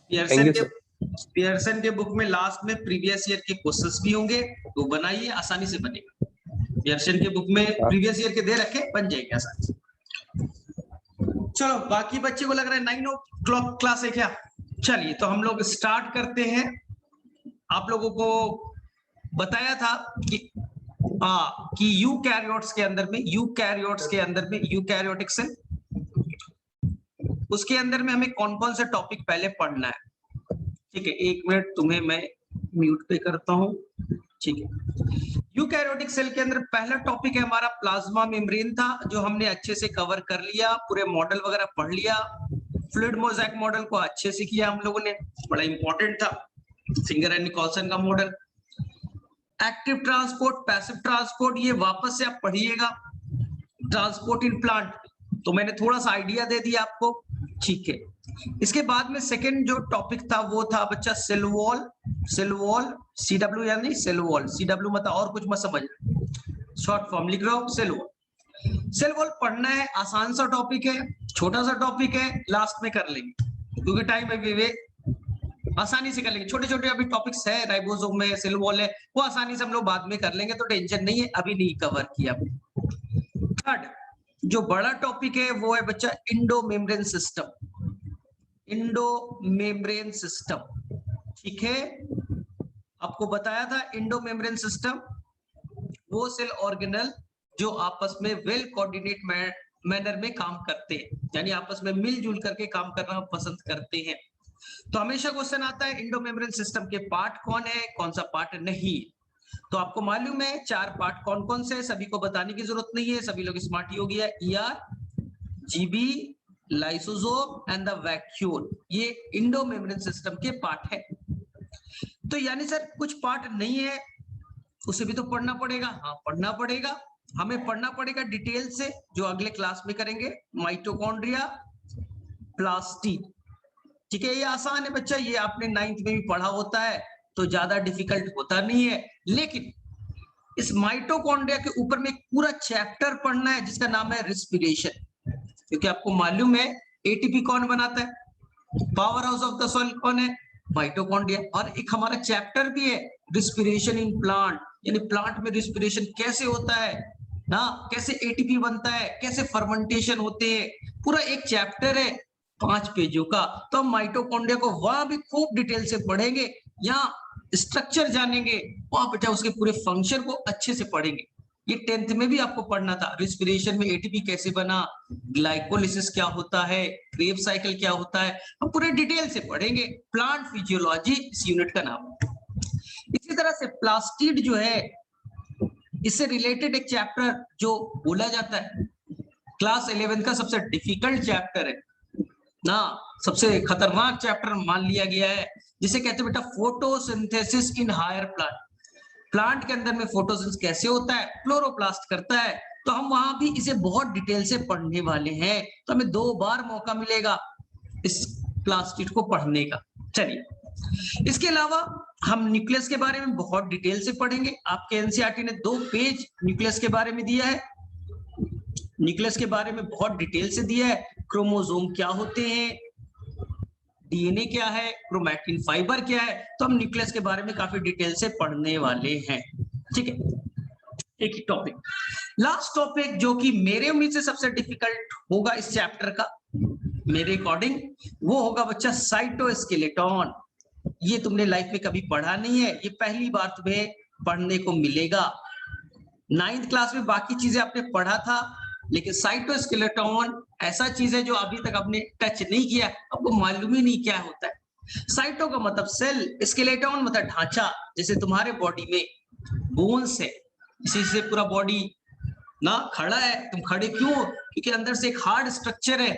Pearson के book में last में प्रीवियस ईयर के क्वेश्चंस भी होंगे, तो बनाइए, आसानी से बनेगा। पियर्सन के बुक में प्रीवियस ईयर के दे रखे, बन जाएंगे आसानी से। चलो, बाकी बच्चे को लग रहा है 9 o'clock क्लास है क्या? चलिए, तो हम लोग स्टार्ट करते हैं। आप लोगों को बताया था कि यूकैरियोट्स के अंदर में यूकैरियोटिक सेल, उसके अंदर में हमें कौन कौन से टॉपिक पहले पढ़ना है। ठीक है, 1 मिनट, तुम्हें मैं म्यूट पे करता हूं। ठीक है, यूकैरियोटिक सेल के अंदर पहला टॉपिक है हमारा प्लाज्मा मेम्ब्रेन था, जो हमने अच्छे से कवर कर लिया, पूरे मॉडल वगैरह पढ़ लिया। फ्लूइड मोज़ेक मॉडल को अच्छे से किया हम लोगों ने, बड़ा इंपॉर्टेंट था। सिंगर एंड निकोलसन का model, active transport, passive transport, ये वापस से आप पढ़िएगा। ट्रांसपोर्ट इन प्लांट, तो मैंने थोड़ा सा आइडिया दे दिया आपको। ठीक है, इसके बाद में सेकंड जो टॉपिक था वो था बच्चा सेल वॉल। CW यानी सेल वॉल, CW मतलब और कुछ मत समझ, शॉर्ट फॉर्म लिख रहा हूं, सेल वॉल। सेल वॉल पढ़ना है, आसान सा टॉपिक है, छोटा सा टॉपिक है, लास्ट में कर लेंगे क्योंकि टाइम है विवेक, आसानी से कर लेंगे। छोटे छोटे अभी टॉपिक्स है, राइबोसोम है, सेल वॉल है, वो आसानी से हम लोग बाद में कर लेंगे, तो टेंशन नहीं है, अभी नहीं कवर किया। थर्ड जो बड़ा टॉपिक है वो है बच्चा इंडो मेम्ब्रेन सिस्टम। ठीक है, आपको बताया था इंडो मेम्ब्रेन सिस्टम वो सेल ऑर्गेनल जो आपस में वेल कोऑर्डिनेट मैनर में काम करते हैं, यानी आपस में मिलजुल करके काम करना पसंद करते हैं। तो हमेशा क्वेश्चन आता है इंडो मेम्ब्रेन सिस्टम के पार्ट कौन है, कौन सा पार्ट नहीं। तो आपको मालूम है 4 पार्ट कौन कौन से, सभी को बताने की जरूरत नहीं है, सभी लोग स्मार्ट ही हो गया। ER, GB, lysosome and the vacuole, ये इंडो मेम्ब्रेन सिस्टम के पार्ट है। तो यानी सर कुछ पार्ट नहीं है, उसे भी तो पढ़ना पड़ेगा। हाँ, पढ़ना पड़ेगा, हमें पढ़ना पड़ेगा डिटेल से, जो अगले क्लास में करेंगे। माइटोकॉन्ड्रिया, प्लास्टिड, ठीक है, ये आसान है बच्चा, ये आपने 9th में भी पढ़ा होता है, तो ज्यादा डिफिकल्ट होता नहीं है। लेकिन इस माइटोकॉन्ड्रिया के ऊपर में एक पूरा चैप्टर पढ़ना है जिसका नाम है रिस्पिरेशन, क्योंकि आपको मालूम है एटीपी कौन बनाता है, power house of the cell कौन है, माइटोकॉन्ड्रिया। और एक हमारा चैप्टर भी है रिस्पिरेशन इन प्लांट, यानी प्लांट में रिस्पिरेशन कैसे होता है ना, कैसे एटीपी बनता है, कैसे फर्मेंटेशन होते हैं, पूरा एक चैप्टर है 5 पेजों का। तो हम माइटोकॉन्ड्रिया को वहां भी खूब डिटेल से पढ़ेंगे, यहाँ स्ट्रक्चर जानेंगे, वहां बेटा उसके पूरे फंक्शन को अच्छे से पढ़ेंगे। ये 10th में भी आपको पढ़ना था, रिस्पिरेशन में एटीपी कैसे बना, ग्लाइकोलिसिस क्या होता है, क्रेब्स साइकिल क्या होता है, हम पूरे डिटेल से पढ़ेंगे। प्लांट फिजियोलॉजी इस यूनिट का नाम है। इसी तरह से प्लास्टिड जो है, इससे रिलेटेड एक चैप्टर जो बोला जाता है क्लास 11 का सबसे डिफिकल्ट चैप्टर है ना, सबसे खतरनाक चैप्टर मान लिया गया है, जिसे कहते हैं बेटा photosynthesis in higher plant. Plant के अंदर में फोटोसिंथेसिस कैसे होता है, क्लोरोप्लास्ट करता है, तो हम वहां भी इसे बहुत डिटेल से पढ़ने वाले हैं। तो हमें 2 बार मौका मिलेगा इस प्लास्टिड को पढ़ने का। चलिए, इसके अलावा हम न्यूक्लियस के बारे में बहुत डिटेल से पढ़ेंगे। आपके एनसीईआरटी ने 2 पेज न्यूक्लियस के बारे में दिया है, न्यूक्लियस के बारे में बहुत डिटेल से दिया है। क्रोमोसोम क्या होते हैं, डीएनए क्या है, क्रोमैटिन फाइबर क्या है, तो हम न्यूक्लियस के बारे में काफी डिटेल से पढ़ने वाले हैं। ठीक है, एक ही टॉपिक। लास्ट टॉपिक जो कि मेरे उम्मीद से सबसे डिफिकल्ट होगा इस चैप्टर का, मेरे अकॉर्डिंग, वो होगा बच्चा साइटोस्केलेटन। ये तुमने लाइफ में कभी पढ़ा नहीं है, ये पहली बार तुम्हें पढ़ने को मिलेगा। 9th क्लास में बाकी चीजें आपने पढ़ा था, लेकिन साइटोस्केलेटन ऐसा चीज है जो अभी तक आपने टच नहीं किया, आपको मालूम ही नहीं क्या होता है। साइटो का मतलब सेल, स्केलेटन मतलब ढांचा। जैसे तुम्हारे बॉडी में बोन्स है, इसी से पूरा बॉडी ना खड़ा है, तुम खड़े क्यों हो, क्योंकि अंदर से एक हार्ड स्ट्रक्चर है।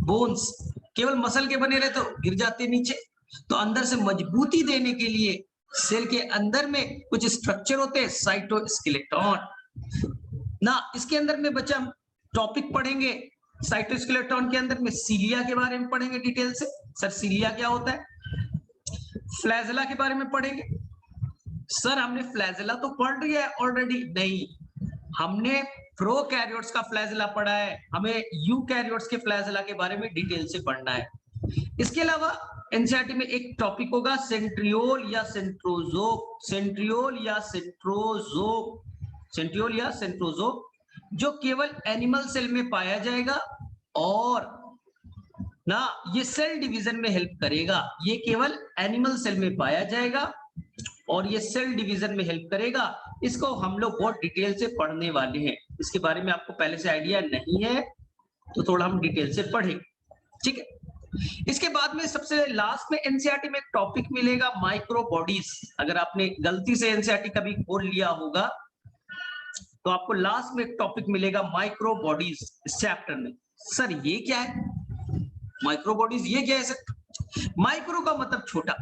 बोन्स केवल मसल के बने रहे तो गिर जाते नीचे, तो अंदर से मजबूती देने के लिए सेल के अंदर में कुछ स्ट्रक्चर होते हैं, साइटोस्केलेटन ना। इसके अंदर में बच्चा टॉपिक पढ़ेंगे साइटोस्केलेटन के अंदर में, सीलिया के बारे में पढ़ेंगे डिटेल से। सर सीलिया क्या होता है, फ्लैजेला के बारे में पढ़ेंगे। सर हमने फ्लैजेला तो पढ़ लिया है ऑलरेडी, नहीं, हमने प्रोकैरियोट्स का फ्लैजेला पढ़ा है, हमें यूकैरियोट्स के फ्लैजेला के बारे में डिटेल से पढ़ना है। इसके अलावा एनसीईआरटी में एक टॉपिक होगा सेंट्रियोल या सेंट्रोजोम, सेंट्रियोल या सेंट्रोजोम, सेंट्रियोल या सेंट्रोजोम, जो केवल एनिमल सेल में पाया जाएगा और ना ये सेल डिवीजन में हेल्प करेगा। ये केवल एनिमल सेल में पाया जाएगा और ये सेल डिवीजन में हेल्प करेगा। इसको हम लोग बहुत डिटेल से पढ़ने वाले हैं। इसके बारे में आपको पहले से आइडिया नहीं है तो थोड़ा हम डिटेल से पढ़ेंगे, ठीक है। इसके बाद में सबसे लास्ट में एनसीईआरटी में एक टॉपिक मिलेगा माइक्रो बॉडीज। अगर आपने गलती से एनसीईआरटी कभी खोल लिया होगा तो आपको लास्ट में एक टॉपिक मिलेगा माइक्रो बॉडीज इस चैप्टर में। सर ये क्या है माइक्रो बॉडीज, ये क्या है सर? माइक्रो का मतलब छोटा,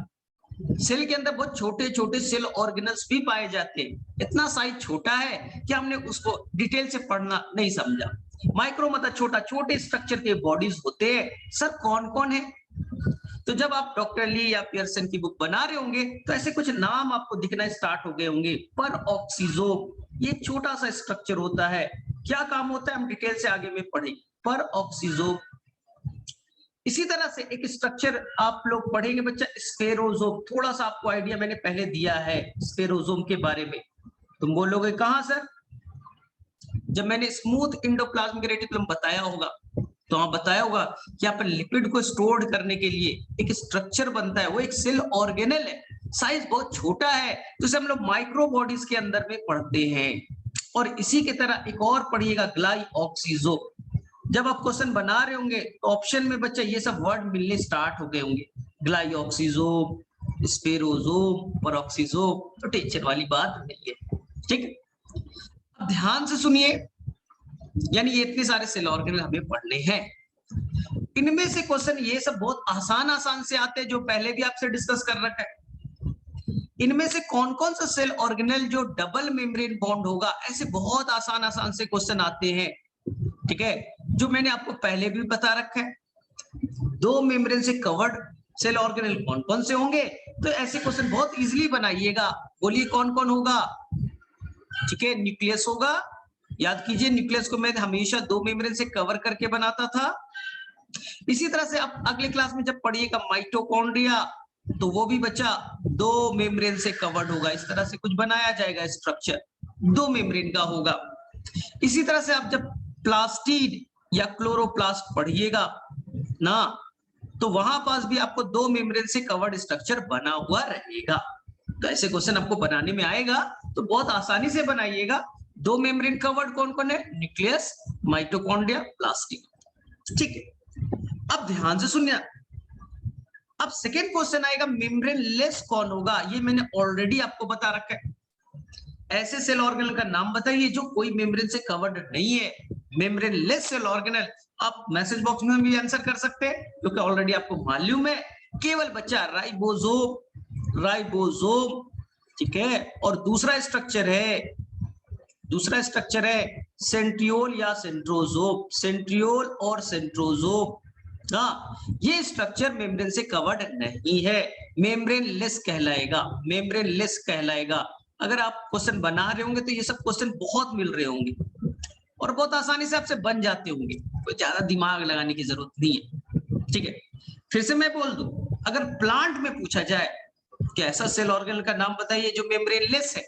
सेल के अंदर बहुत छोटे छोटे सेल ऑर्गेनल्स भी पाए जाते हैं। इतना साइज छोटा है कि हमने उसको डिटेल से पढ़ना नहीं समझा। माइक्रो मतलब छोटा, छोटे स्ट्रक्चर के बॉडीज होते हैं। सर कौन कौन है? तो जब आप डॉक्टर ली या पियर्सन की बुक बना रहे होंगे तो ऐसे कुछ नाम आपको दिखना स्टार्ट हो गए होंगे। पर ऑक्सीजोम, ये छोटा सा स्ट्रक्चर होता है। क्या काम होता है हम डिटेल से आगे में पढ़ेंगे। पर ऑक्सीजोम, इसी तरह से एक स्ट्रक्चर आप लोग पढ़ेंगे बच्चा स्फेरोजोम। थोड़ा सा आपको आइडिया मैंने पहले दिया है स्फेरोजोम के बारे में। तुम बोलोगे कहां सर? जब मैंने स्मूथ एंडोप्लाज्मिक रेटिकुलम बताया होगा तो वहां बताया होगा कि यहाँ पर लिपिड को स्टोर करने के लिए एक स्ट्रक्चर बनता है, वो एक सेल ऑर्गेनल है, साइज बहुत छोटा है, तो इसे हम लोग माइक्रो बॉडीज के अंदर में पढ़ते हैं। और इसी की तरह एक और पढ़िएगा ग्लाइऑक्सीजोम। जब आप क्वेश्चन बना रहे होंगे तो ऑप्शन में बच्चा ये सब वर्ड मिलने स्टार्ट हो गए होंगे, ग्लाइऑक्सीजोम, स्पेरोजोम, परऑक्सीजोम, तो टेंशन वाली बात नहीं है, ठीक है। अब ध्यान से सुनिए, यानी ये इतने सारे सेल ऑर्गेनल हमें पढ़ने हैं। इनमें से क्वेश्चन ये सब बहुत आसान आसान से आते हैं जो पहले भी आपसे डिस्कस कर रखा है। इनमें से कौन कौन सा सेल ऑर्गेनल जो डबल मेम्ब्रेन बॉन्ड होगा, ऐसे बहुत आसान आसान से क्वेश्चन आते हैं, ठीक है, जो मैंने आपको पहले भी बता रखा है। दो मेम्ब्रेन से कवर्ड सेल ऑर्गेनल कौन कौन से होंगे, तो ऐसे क्वेश्चन बहुत इजीली बनाइएगा। बोलिए कौन कौन होगा? ठीक है, न्यूक्लियस होगा, याद कीजिए न्यूक्लियस को मैं हमेशा दो मेम्ब्रेन से कवर करके बनाता था। इसी तरह से आप अगले क्लास में जब पढ़िएगा माइटोकॉन्ड्रिया, तो वो भी बच्चा दो मेम्ब्रेन से कवर्ड होगा। इस तरह से कुछ बनाया जाएगा, स्ट्रक्चर दो मेम्ब्रेन का होगा। इसी तरह से आप जब प्लास्टिड या क्लोरोप्लास्ट पढ़िएगा ना, तो वहां पास भी आपको दो मेम्ब्रेन से कवर्ड स्ट्रक्चर बना हुआ रहेगा। तो ऐसे क्वेश्चन आपको बनाने में आएगा तो बहुत आसानी से बनाइएगा। दो मेम्ब्रेन कवर्ड कौन कौन है? न्यूक्लियस, माइटोकॉन्ड्रिया, प्लास्टिड, ठीक है। अब ध्यान से सुनिए, अब सेकेंड क्वेश्चन आएगा मेम्ब्रेन लेस कौन होगा। ये मैंने ऑलरेडी आपको बता रखा है। ऐसे सेल ऑर्गेनल का नाम बताइए जो कोई मेम्ब्रेन से कवर्ड नहीं है। मेम्ब्रेन लेस सेल ऑर्गेनल आप मैसेज बॉक्स में भी आंसर कर सकते हैं क्योंकि ऑलरेडी आपको मालूम है। केवल बच्चा राइबोसोम, राइबोसोम, ठीक है। और दूसरा स्ट्रक्चर है सेंट्रियोल या सेंट्रोजोम, सेंट्रियोल और सेंट्रोजोम। हाँ, ये स्ट्रक्चर मेम्ब्रेन से कवर्ड नहीं है, मेम्ब्रेन लेस कहलाएगा, मेम्ब्रेन लेस कहलाएगा। अगर आप क्वेश्चन बना रहे होंगे तो ये सब क्वेश्चन बहुत मिल रहे होंगे और बहुत आसानी से आपसे बन जाते होंगे, कोई ज्यादा दिमाग लगाने की जरूरत नहीं है, ठीक है। फिर से मैं बोल दूं, अगर प्लांट में पूछा जाए कि ऐसा सेल ऑर्गेनल का नाम बताइए जो मेम्ब्रेन लेस है,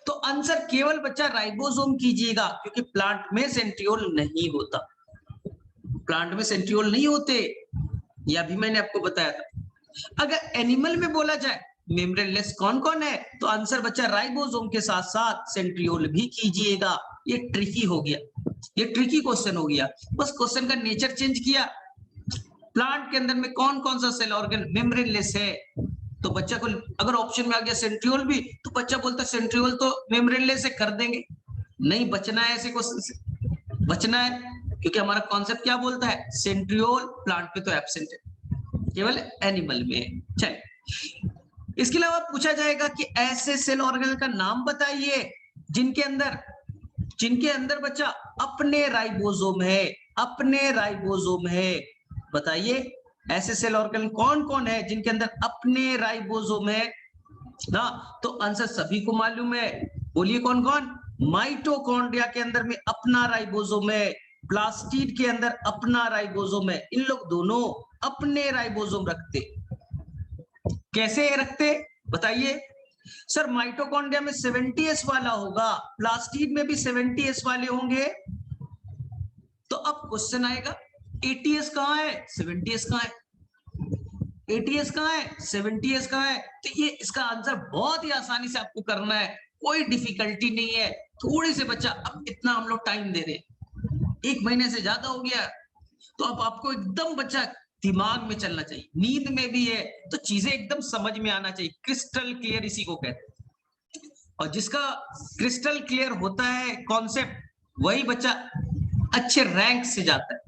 तो आंसर केवल बच्चा राइबोसोम कीजिएगा क्योंकि प्लांट में सेंट्रियोल नहीं होता, प्लांट में सेंट्रियोल नहीं होते, यह भी मैंने आपको बताया था। अगर एनिमल में बोला जाए मेम्ब्रेन लेस कौन कौन है, तो आंसर बच्चा राइबोसोम के साथ साथ सेंट्रियोल भी कीजिएगा। ये ट्रिकी हो गया, ये ट्रिकी क्वेश्चन हो गया, बस क्वेश्चन का नेचर चेंज किया। प्लांट के अंदर में कौन कौन सा सेल ऑर्गन मेम्ब्रेन लेस है, तो बच्चा को अगर ऑप्शन में आ गया सेंट्रियोल भी, तो बच्चा बोलता है सेंट्रियोल तो मेम्ब्रेन लेस से कर देंगे। नहीं, बचना है ऐसे क्वेश्चन से, बचना है क्योंकि हमारा कॉन्सेप्ट क्या बोलता है, सेंट्रियोल प्लांट पे तो एब्सेंट है, केवल एनिमल में। चलिए, इसके अलावा पूछा जाएगा कि ऐसे सेल ऑर्गेनल का नाम बताइए जिनके अंदर बच्चा अपने राइबोसोम है, अपने राइबोसोम है। बताइए ऐसे सेल ऑर्गेनल कौन कौन है जिनके अंदर अपने राइबोसोम है ना, तो आंसर सभी को मालूम है। बोलिए कौन कौन? माइटोकॉन्ड्रिया के अंदर में अपना राइबोसोम है, प्लास्टिड के अंदर अपना राइबोसोम है। इन लोग दोनों अपने राइबोसोम रखते। कैसे रखते बताइए? सर माइटोकॉन्ड्रिया में 70s वाला होगा, प्लास्टिड में भी 70s वाले होंगे। तो अब क्वेश्चन आएगा 80s कहाँ है, 70s कहाँ है? 80s कहाँ है, 70s कहाँ है? तो ये इसका आंसर बहुत ही आसानी से आपको करना है, कोई डिफिकल्टी नहीं है। थोड़ी से बच्चा, अब इतना हम लोग टाइम दे रहे हैं, 1 महीने से ज्यादा हो गया, तो अब आपको एकदम बच्चा दिमाग में चलना चाहिए। नींद में भी है तो चीजें एकदम समझ में आना चाहिए। क्रिस्टल क्लियर इसी को कहते हैं। और जिसका क्रिस्टल क्लियर होता है कॉन्सेप्ट, वही बच्चा अच्छे रैंक से जाता है।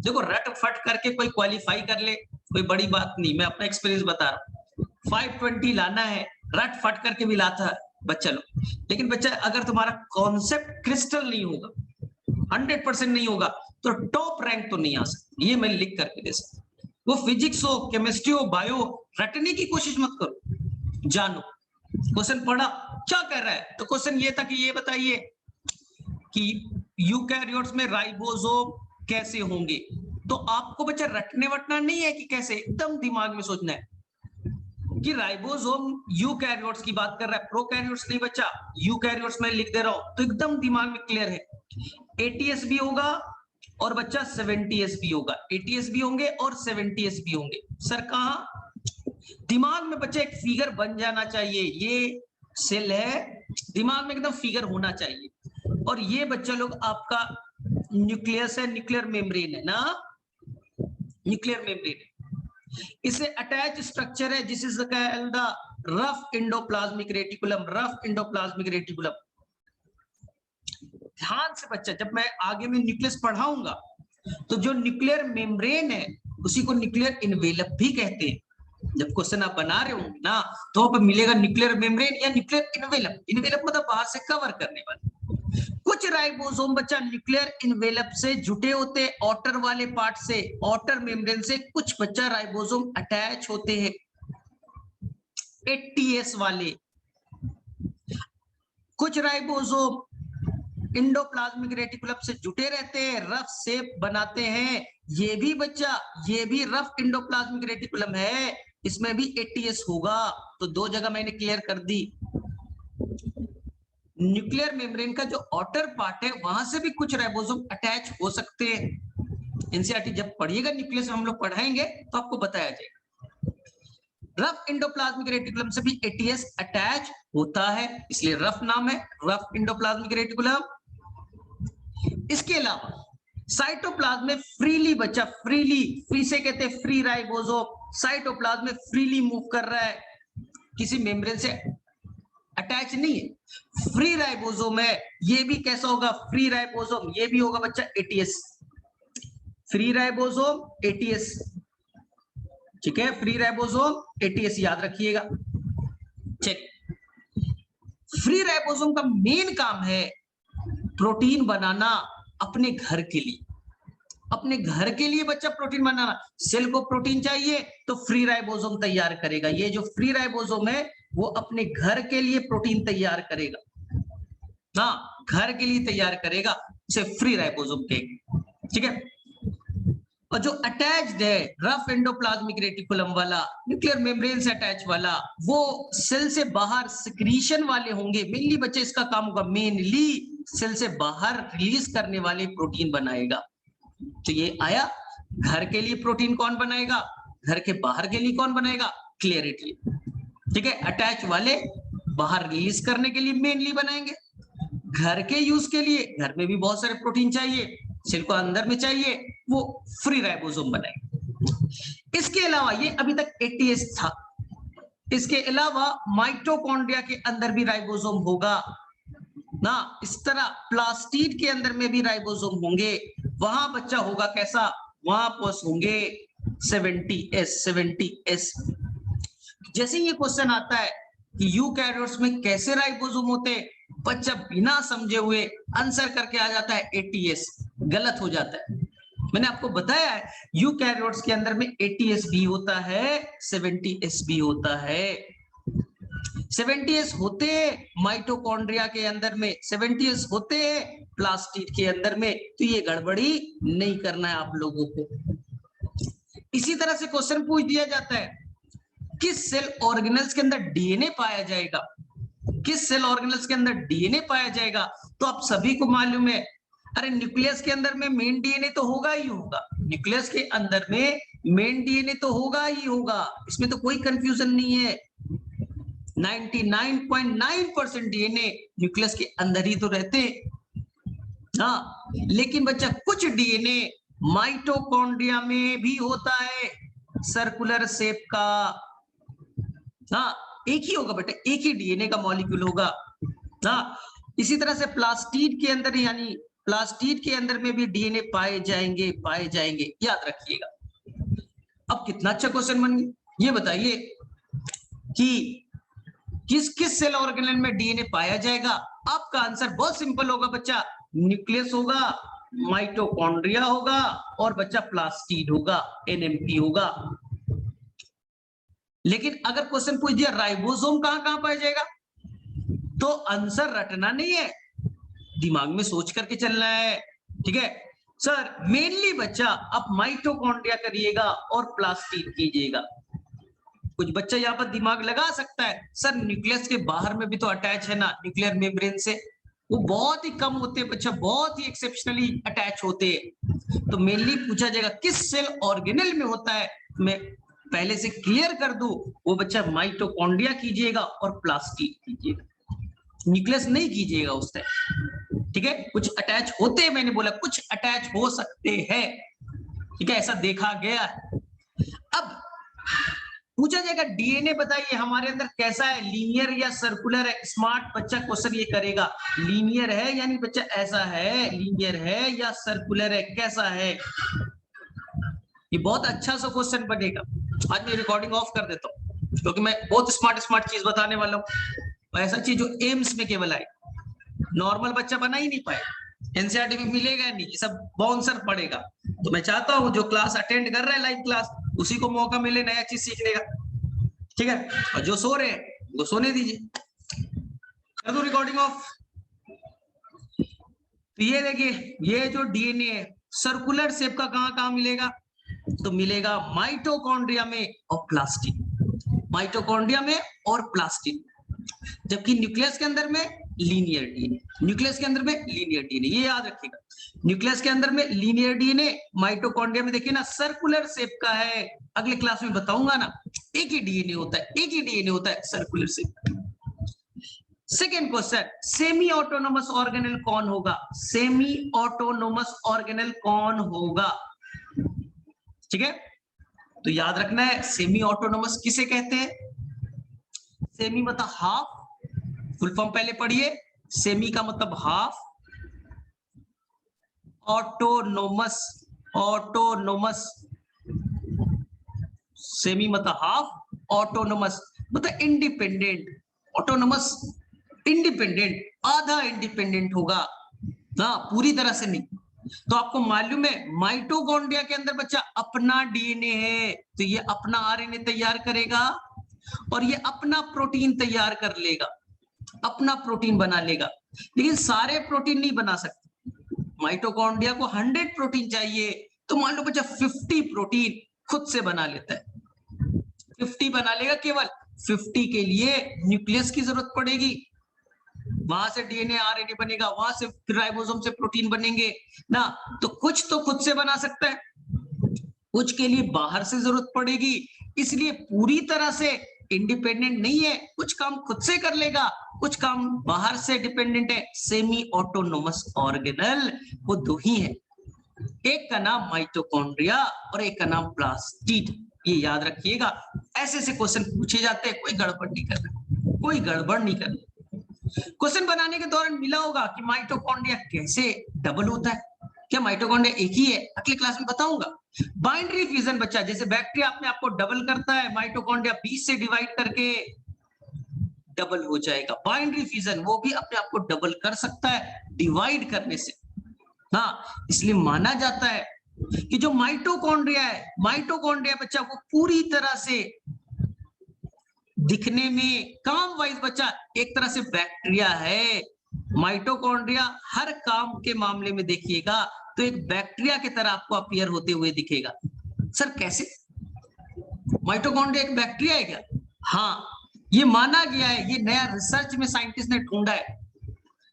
देखो रट फट करके कोई क्वालिफाई कर ले, कोई बड़ी बात नहीं, मैं अपना एक्सपीरियंस बता रहा हूँ। 520 लाना है, रट फट करके भी लाता है बच्चा लोग, लेकिन बच्चा अगर तुम्हारा कॉन्सेप्ट क्रिस्टल नहीं होगा, 100% नहीं होगा, तो टॉप रैंक तो नहीं आ सकती। ये मैं लिख करके दे सकता। वो फिजिक्स हो, केमिस्ट्री हो, बायो, रटने की कोशिश मत करो, जानो। क्वेश्चन पढ़ा क्या कर रहा है, तो क्वेश्चन ये था कि ये बताइए कि यूकैरियोट्स में राइबोसोम कैसे होंगे। तो आपको बच्चा रटने वटना नहीं है कि कैसे, एकदम दिमाग में सोचना है कि राइबोसोम यूकैरियोट्स की बात कर रहा है, प्रोकैरियोट्स नहीं बच्चा, यूकैरियोट्स में लिख दे रहा हूं, तो एकदम दिमाग में क्लियर है। 80s भी होगा और बच्चा 70s भी होगा, 80s भी होंगे और 70s भी होंगे। सर कहाँ? दिमाग में बच्चा एक फिगर बन जाना चाहिए, ये सेल है, दिमाग में एकदम फिगर होना चाहिए। और ये बच्चा लोग आपका न्यूक्लियस है, न्यूक्लियर मेम्ब्रेन है ना, न्यूक्लियर मेम्ब्रेन है। इसे अटैच स्ट्रक्चर है, जिस is called the rough endoplasmic reticulum, rough endoplasmic reticulum. ध्यान से बच्चा, जब मैं आगे में न्यूक्लियस पढ़ाऊंगा तो जो न्यूक्लियर मेम्ब्रेन है उसी को न्यूक्लियर इनवेलप भी कहते हैं। जब क्वेश्चन आप बना रहे होंगे ना, तो आप मिलेगा न्यूक्लियर मेम्ब्रेन या न्यूक्लियर इनवेलप। इनवेलप मतलब बाहर से कवर करने वाला। कुछ राइबोसोम बच्चा न्यूक्लियर इनवेलप से जुटे होते, आउटर वाले पार्ट से, आउटर मेम्ब्रेन से। कुछ बच्चा राइबोसोम अटैच होते हैं 80s वाले। कुछ राइबोसोम एंडोप्लाज्मिक रेटिकुलम से जुटे रहते हैं, रफ शेप बनाते हैं। ये भी बच्चा, ये भी रफ एंडोप्लाज्मिक रेटिकुलम है, इसमें भी 80s होगा। तो 2 जगह मैंने क्लियर कर दी। न्यूक्लियर मेम्ब्रेन का जो आउटर पार्ट है वहां से भी कुछ राइबोसोम अटैच हो सकते हैं। एनसीईआरटी जब पढ़िएगा, न्यूक्लियस हम लोग पढ़ाएंगे तो आपको बताया जाएगा। रफ एंडोप्लाज्मिक रेटिकुलम से भी 80s अटैच होता है, इसलिए रफ नाम है, रफ एंडोप्लाज्मिक रेटिकुलम। इसके अलावा साइटोप्लाज्म में फ्रीली बच्चा, फ्रीली, फ्री से कहते हैं फ्री राइबोसोम, साइटोप्लाज्म में फ्रीली मूव कर रहा है, किसी मेम्ब्रेन से अटैच नहीं है, फ्री राइबोसोम है। ये भी कैसा होगा? Free ribosome. ये भी होगा बच्चा 80s, फ्री राइबोसोम 80s, ठीक है, फ्री राइबोसोम 80s याद रखिएगा। चेक, फ्री राइबोसोम का मेन काम है प्रोटीन बनाना अपने घर के लिए, अपने घर के लिए बच्चा प्रोटीन बनाना। सेल को प्रोटीन चाहिए तो फ्री राइबोसोम तैयार करेगा। ये जो फ्री राइबोसोम है वो अपने घर के लिए प्रोटीन तैयार करेगा, हाँ, घर के लिए तैयार करेगा, इसे फ्री राइबोसोम कहेंगे, ठीक है। और जो अटैच्ड है रफ एंडोप्लाज्मिक रेटिकुलम वाला, न्यूक्लियर मेम्ब्रेन से अटैच वाला, वो सेल से बाहर सिक्रीशन वाले होंगे। मेनली बच्चे इसका काम होगा, मेनली सेल से बाहर रिलीज करने वाले प्रोटीन बनाएगा। तो ये आया, घर के लिए प्रोटीन कौन बनाएगा, घर के बाहर के लिए कौन बनाएगा, क्लियरिटी, ठीक है। अटैच वाले बाहर रिलीज करने के लिए मेनली बनाएंगे, घर के यूज के लिए घर में भी बहुत सारे प्रोटीन चाहिए, सेल को अंदर में चाहिए, वो फ्री राइबोसोम बनाएंगे। इसके अलावा ये अभी तक 80s था, इसके अलावा माइटोकॉन्ड्रिया के अंदर भी राइबोसोम होगा ना, इस तरह प्लास्टिड के अंदर में भी राइबोसोम होंगे। वहां बच्चा होगा कैसा, वहां पास होंगे 70s। जैसे ये क्वेश्चन आता है कि यूकैरियोट्स में कैसे राइबोसोम होते, बच्चा बिना समझे हुए आंसर करके आ जाता है 80s, गलत हो जाता है। मैंने आपको बताया है यूकैरियोट्स के अंदर में 80s भी होता है, 70s भी होता है। 70s होते हैं माइटोकॉन्ड्रिया के अंदर में, 70s होते हैं प्लास्टिड के अंदर में, तो ये गड़बड़ी नहीं करना है आप लोगों को। इसी तरह से क्वेश्चन पूछ दिया जाता है किस सेल ऑर्गेनल्स के अंदर डीएनए पाया जाएगा, किस सेल ऑर्गेनल्स के अंदर डीएनए पाया जाएगा। तो आप सभी को मालूम है, अरे न्यूक्लियस के अंदर में मेन डीएनए तो होगा ही होगा, न्यूक्लियस के अंदर में मेन डीएनए तो होगा ही होगा, इसमें तो कोई कंफ्यूजन नहीं है। 99.9% डीएनए न्यूक्लियस के अंदर ही तो रहते हैं। हाँ, लेकिन बच्चा कुछ डीएनए माइटोकॉन्ड्रिया में भी होता है सर्कुलर शेप का। हाँ, एक ही होगा बेटा, एक ही डीएनए का मॉलिक्यूल होगा। हाँ, इसी तरह से प्लास्टिड के अंदर, यानी प्लास्टिड के अंदर में भी डीएनए पाए जाएंगे, याद रखिएगा। अब कितना अच्छा क्वेश्चन बन गया, ये बताइए कि किस किस सेल ऑर्गेनल में डीएनए पाया जाएगा। आपका आंसर बहुत सिंपल होगा बच्चा, न्यूक्लियस होगा, माइटोकॉन्ड्रिया होगा और बच्चा प्लास्टिड होगा, एनएमपी होगा। लेकिन अगर क्वेश्चन पूछ दिया राइबोसोम कहां कहां पाया जाएगा, तो आंसर रटना नहीं है, दिमाग में सोच करके चलना है। ठीक है सर, मेनली बच्चा आप माइटोकॉन्ड्रिया करिएगा और प्लास्टिड कीजिएगा। कुछ बच्चा यहाँ पर दिमाग लगा सकता है, सर न्यूक्लियस के बाहर में भी तो अटैच है ना न्यूक्लियर मेम्ब्रेन से, वो बहुत ही कम होते हैं बच्चा, बहुत ही एक्सेप्शनली अटैच होते हैं। तो मेनली पूछा जाएगा किस सेल ऑर्गेनल में होता है, मैं पहले से क्लियर कर दूं, वो बच्चा माइटोकॉन्ड्रिया कीजिएगा और प्लास्टिड कीजिएगा, न्यूक्लियस नहीं कीजिएगा उस टाइम। ठीक है, कुछ अटैच होते हैं, मैंने बोला कुछ अटैच हो सकते हैं। ठीक है, ऐसा देखा गया है। अब पूछा जाएगा डीएनए बताइए हमारे अंदर कैसा है, लीनियर या सर्कुलर है। स्मार्ट बच्चा क्वेश्चन ये करेगा, लीनियर है यानी बच्चा ऐसा है, लीनियर है या सर्कुलर है, कैसा है। ये बहुत अच्छा सा क्वेश्चन बनेगा। आज मैं रिकॉर्डिंग ऑफ कर देता हूँ क्योंकि मैं बहुत स्मार्ट चीज बताने वाला हूँ, ऐसा चीज जो एम्स में केवल आए, नॉर्मल बच्चा बना ही नहीं पाए, एनसीईआरटी में मिलेगा नहीं, ये सब बाउंसर पड़ेगा। तो मैं चाहता हूँ जो क्लास अटेंड कर रहा है लाइव क्लास, उसी को मौका मिले नया चीज सीखने का। ठीक है, और जो सो रहे हैं वो सोने दीजिए, कर दो रिकॉर्डिंग ऑफ। तो ये देखिए, ये जो डीएनए है सर्कुलर शेप का कहां कहां मिलेगा, तो मिलेगा माइटोकॉन्ड्रिया में और प्लास्टिड, माइटोकॉन्ड्रिया में और प्लास्टिड। जबकि न्यूक्लियस के अंदर में लीनियर डीएनए, न्यूक्लियस के अंदर में लीनियर डीएनए, ये याद रखिएगा, न्यूक्लियस के अंदर में लीनियर डीएनए, माइटोकॉन्ड्रिया में देखिए ना सर्कुलर शेप का है। अगले क्लास में बताऊंगा ना, एक ही डीएनए होता है, एक ही डीएनए होता है circular shape. Second question, semi autonomous organelle कौन होगा, सेमी ऑटोनोमस ऑर्गेनल कौन होगा। ठीक है, तो याद रखना है सेमी ऑटोनोमस किसे कहते हैं। सेमी मतलब हाफ, फुल फॉर्म पहले पढ़िए, सेमी का मतलब हाफ, ऑटोनोमस, ऑटोनोमस, सेमी मतलब हाफ, ऑटोनोमस मतलब इंडिपेंडेंट, ऑटोनोमस इंडिपेंडेंट, आधा इंडिपेंडेंट होगा, हाँ पूरी तरह से नहीं। तो आपको मालूम है माइटोकॉन्ड्रिया के अंदर बच्चा अपना डीएनए है, तो ये अपना आरएनए तैयार करेगा और ये अपना प्रोटीन तैयार कर लेगा, अपना प्रोटीन बना लेगा, लेकिन सारे प्रोटीन नहीं बना सकते। माइटोकॉन्ड्रिया को 100 प्रोटीन चाहिए, तो मान लो बच्चा 50 प्रोटीन खुद से बना लेता है, 50 बना लेगा केवल। 50 के लिए न्यूक्लियस की जरूरत पड़ेगी, वहां से डीएनए आरएनए बनेगा, वहां से फिर राइबोसोम से प्रोटीन बनेंगे ना। तो कुछ तो खुद से बना सकता है, कुछ के लिए बाहर से जरूरत पड़ेगी, इसलिए पूरी तरह से इंडिपेंडेंट नहीं है, कुछ काम खुद से कर लेगा, कुछ काम बाहर से डिपेंडेंट है। सेमी ऑटोनोमस ऑर्गेनल वो दो ही है, एक का नाम माइटोकॉन्ड्रिया और एक का नाम प्लास्टिड, ये याद रखिएगा। ऐसे ऐसे क्वेश्चन पूछे जाते हैं, कोई गड़बड़ नहीं करना, कोई गड़बड़ नहीं करना। क्वेश्चन बनाने के दौरान मिला होगा कि माइटोकॉन्ड्रिया कैसे डबल होता है, क्या माइटोकॉन्ड्रिया एक ही है, अगली क्लास में बताऊंगा। बाइनरी फ्यूजन बच्चा, जैसे बैक्टीरिया अपने आप को डबल करता है, माइटोकॉन्ड्रिया 20 से डिवाइड करके डबल हो जाएगा। बाइनरी फ्यूजन वो भी अपने आप को डबल कर सकता है डिवाइड करने से, हाँ इसलिए माना जाता है कि जो माइटोकॉन्ड्रिया है, माइटोकॉन्ड्रिया बच्चा वो पूरी तरह से दिखने में काम वाइज बच्चा एक तरह से बैक्टीरिया है। माइटोकॉन्ड्रिया हर काम के मामले में देखिएगा तो एक बैक्टीरिया की तरह आपको अपीयर होते हुए दिखेगा। सर कैसे? माइटोकॉन्ड्रिया एक बैक्टीरिया है क्या? हाँ, ये माना गया है, ये नया रिसर्च में साइंटिस्ट ने ढूंढा है।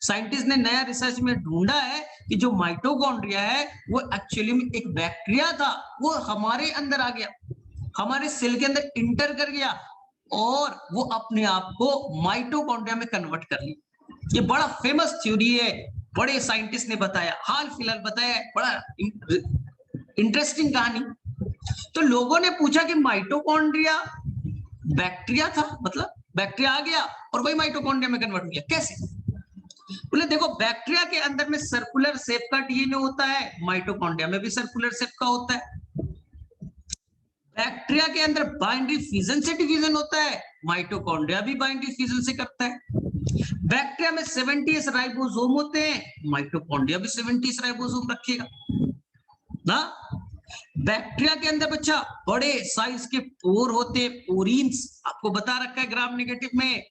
साइंटिस्ट ने नया रिसर्च में ढूंढा है कि जो माइटोकॉन्ड्रिया है वो एक्चुअली में एक बैक्टीरिया था, वो हमारे अंदर आ गया, हमारे सेल के अंदर इंटर कर गया और वो अपने आप को माइटोकॉन्ड्रिया में कन्वर्ट कर लिया। ये बड़ा फेमस थ्योरी है, बड़े साइंटिस्ट ने बताया, हाल फिलहाल बताया, बड़ा इंटरेस्टिंग कहानी। तो लोगों ने पूछा कि माइटोकॉन्ड्रिया बैक्टीरिया था, मतलब बैक्टीरिया आ गया और वही माइटोकॉन्ड्रिया में कन्वर्ट हो गया, कैसे? बोले देखो, बैक्टीरिया के अंदर में सर्कुलर शेप का डीएनए होता है, माइटोकॉन्ड्रिया में भी सर्कुलर शेप का होता है। बैक्टीरिया के अंदर बाइनरी फ्यूजन से डिवीजन होता है, माइटोकॉन्ड्रिया भी बाइनरी फ्यूजन से करता है। बैक्टीरिया में 70 राइबोसोम होते हैं, माइटोकॉन्ड्रिया भी 70 राइबोसोम रखेगा ना। बैक्टीरिया के अंदर बच्चा बड़े साइज के पोर होते, पोरीन्स, आपको बता रखा है ग्राम नेगेटिव में।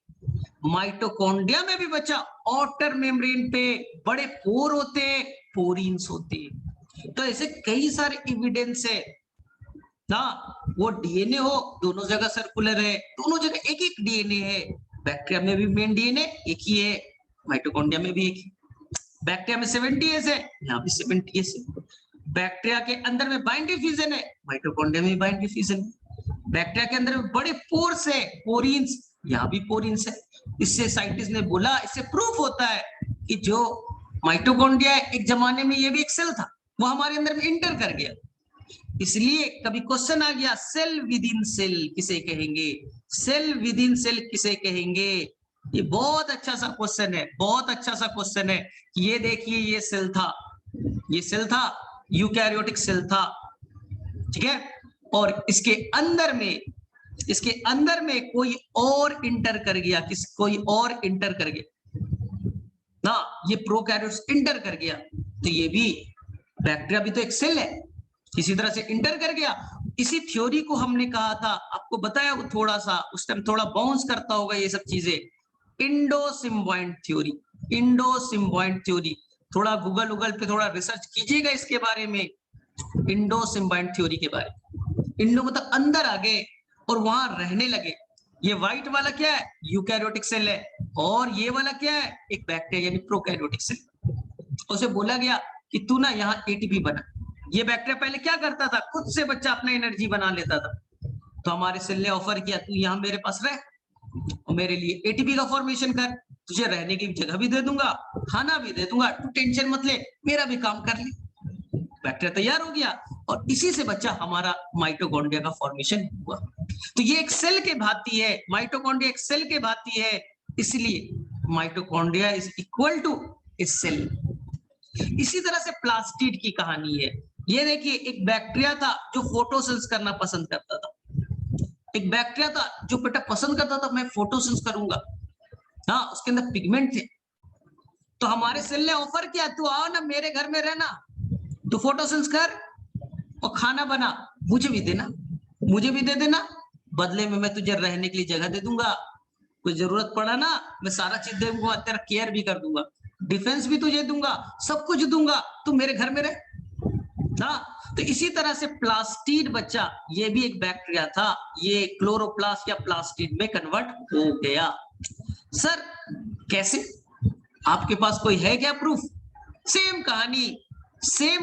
माइटोकॉन्ड्रिया में भी बच्चा आउटर मेम्ब्रेन पे बड़े पोर होते, पोरीन्स होते। तो ऐसे कई सारे एविडेंस है ना। वो डीएनए हो, दोनों जगह सर्कुलर है, दोनों जगह एक एक डीएनए है। बैक्टीरिया में भी मेन डीएनए एक ही है, माइटोकॉन्ड्रिया में भी एक ही। बैक्टीरिया में 70S है, यहाँ भी 70S है। बैक्टीरिया के अंदर में बाइनरी फ्यूजन है, माइटोकॉन्ड्रिया में भी बाइनरी फ्यूजन है। बैक्टीरिया के अंदर में बड़े पोर्स है, पोरीन्स, यहाँ भी पोरीन्स है। इससे साइंटिस्ट ने बोला, इससे प्रूफ होता है कि जो माइटोकॉन्ड्रिया एक जमाने में ये भी एक सेल था, वो हमारे अंदर में इंटर कर गया। इसलिए कभी क्वेश्चन आ गया, सेल विद इन सेल किसे कहेंगे, सेल विद इन सेल किसे कहेंगे? ये बहुत अच्छा सा क्वेश्चन है, बहुत अच्छा सा क्वेश्चन है। ये देखिए, ये सेल था, ये सेल था, यूकैरियोटिक सेल था, ठीक है। और इसके अंदर में कोई और इंटर कर गया, कोई और इंटर कर गया ना, ये प्रोकैरियोट्स इंटर कर गया। तो ये भी बैक्टीरिया भी तो एक सेल है, किसी तरह से इंटर कर गया। इसी थ्योरी को हमने कहा था, आपको बताया वो थोड़ा सा उस टाइम थोड़ा बाउंस करता होगा ये सब चीजें, इंडोसिम्बाइंट थ्योरी। इंडोसिम्बाइंट थ्योरी, थोड़ा गूगल पे थोड़ा रिसर्च कीजिएगा इसके बारे में, इंडोसिम्बाइंट थ्योरी के बारे में। इंडो मतलब अंदर आ गए और वहां रहने लगे। ये व्हाइट वाला क्या है? यूकैरियोटिक सेल है, और ये वाला क्या है? एक बैक्टीरिया यानी प्रोकैरियोटिक सेल। उसे बोला गया कि तू ना यहाँ एटीपी बना। ये बैक्टीरिया पहले क्या करता था, खुद से बच्चा अपना एनर्जी बना लेता था। तो हमारे सेल ने ऑफर किया, तू यहाँ मेरे पास रह और मेरे लिए एटीपी का फॉर्मेशन कर, तुझे रहने की जगह भी दे दूंगा, खाना भी दे दूंगा, तू टेंशन मत ले, मेरा भी काम कर ले। बैक्टीरिया तैयार हो गया और इसी से बच्चा हमारा माइटोकॉन्ड्रिया का फॉर्मेशन हुआ। तो ये एक सेल के भांति है, माइटोकॉन्ड्रिया एक सेल के भांति है, इसलिए mitochondria is equal to a cell. इसी तरह से प्लास्टिड की कहानी है। ये देखिए, एक बैक्टीरिया था जो फोटोसिंथेसिस करना पसंद करता था। एक बैक्टीरिया था जो बेटा पसंद करता था मैं फोटोसिंथेसिस करूंगा, हाँ, उसके अंदर पिगमेंट थे। तो हमारे सेल ने ऑफर किया, तू आओ ना मेरे घर में रहना, तू फोटोसिंथेसिस कर और खाना बना, मुझे भी देना, मुझे भी दे देना, बदले में मैं तुझे रहने के लिए जगह दे दूंगा, कोई जरूरत पड़ा ना मैं सारा चीज दे दूंगा, तेरा केयर भी कर दूंगा, डिफेंस भी तुझे दूंगा, सब कुछ दूंगा, तू मेरे घर में रह ना। तो इसी तरह से प्लास्टिड बच्चा, ये भी एक बैक्टीरिया था, ये क्लोरोप्लास्ट या प्लास्टिड में कन्वर्ट हो गया। सर कैसे? आपके पास कोई है क्या प्रूफ? सेम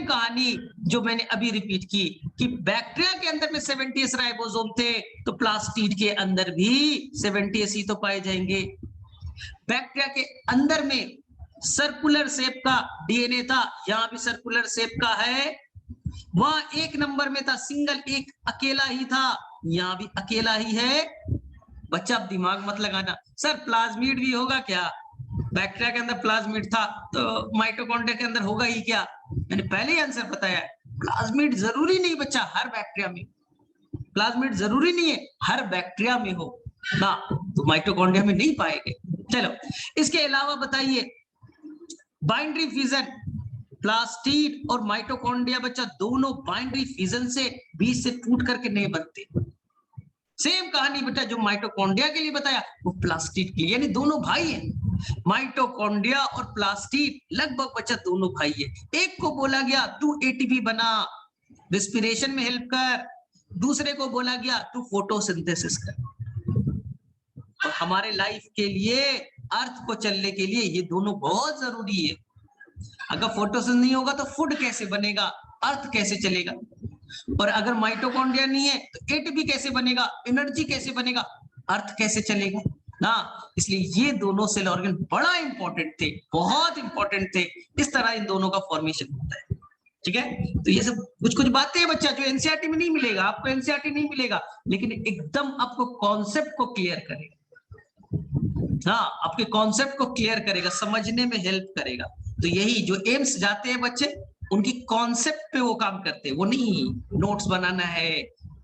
कहानी जो मैंने अभी रिपीट की कि बैक्टीरिया के अंदर में 70 राइबोसोम थे, तो प्लास्टिड के अंदर भी 70 ही तो पाए जाएंगे। बैक्टीरिया के अंदर में सर्कुलर शेप का डीएनए था, यहां भी सर्कुलर शेप का है, वहां एक नंबर में था, सिंगल एक अकेला ही था, यहां भी अकेला ही है। बच्चा दिमाग मत लगाना, सर प्लाज्मिड भी होगा क्या? बैक्टीरिया के अंदर प्लाज्मिड था तो माइटोकॉन्ड्रिया के अंदर होगा ही क्या? मैंने पहले ही आंसर बताया, प्लाज्मिड जरूरी नहीं बच्चा हर बैक्टीरिया में, प्लाज्मिड जरूरी नहीं है हर बैक्टीरिया में हो ना, तो माइटोकॉन्ड्रिया में नहीं पाएंगे। चलो इसके अलावा बताइए, बाइनरी फ्यूजन, प्लास्टिड और माइटोकॉन्ड्रिया बच्चा दोनों बाइनरी फ्यूजन से बीच से टूट करके नहीं बनते, सेम कहानी बेटा जो माइटोकॉन्ड्रिया के लिए बताया वो प्लास्टिड के लिए, यानी दोनों भाई हैं। माइटोकॉन्ड्रिया और प्लास्टिड लगभग बच्चा दोनों भाई है। एक को बोला गया तू एटीपी बना, रेस्पिरेशन में हेल्प कर, दूसरे को बोला गया तू फोटोसिंथेसिस कर। और हमारे लाइफ के लिए, अर्थ को चलने के लिए ये दोनों बहुत जरूरी है। अगर फोटोसिंथेसिस नहीं होगा तो फूड कैसे बनेगा, अर्थ कैसे चलेगा। और अगर माइटोकॉन्ड्रिया नहीं है तो एटीपी कैसे बनेगा, एनर्जी कैसे बनेगा, अर्थ कैसे चलेगा ना। इसलिए ये दोनों सेल ऑर्गन बड़ा इंपॉर्टेंट थे, बहुत इंपॉर्टेंट थे। इस तरह इन दोनों का फॉर्मेशन होता है। ठीक है, तो ये सब कुछ कुछ बातें हैं बच्चा जो एनसीईआरटी में नहीं मिलेगा, आपको एनसीईआरटी नहीं मिलेगा, लेकिन एकदम आपको कॉन्सेप्ट को क्लियर करेगा। हाँ, आपके कॉन्सेप्ट को क्लियर करेगा, समझने में हेल्प करेगा। तो यही जो एम्स जाते हैं बच्चे, उनकी कॉन्सेप्ट पे वो काम करते हैं, वो नहीं नोट्स बनाना है,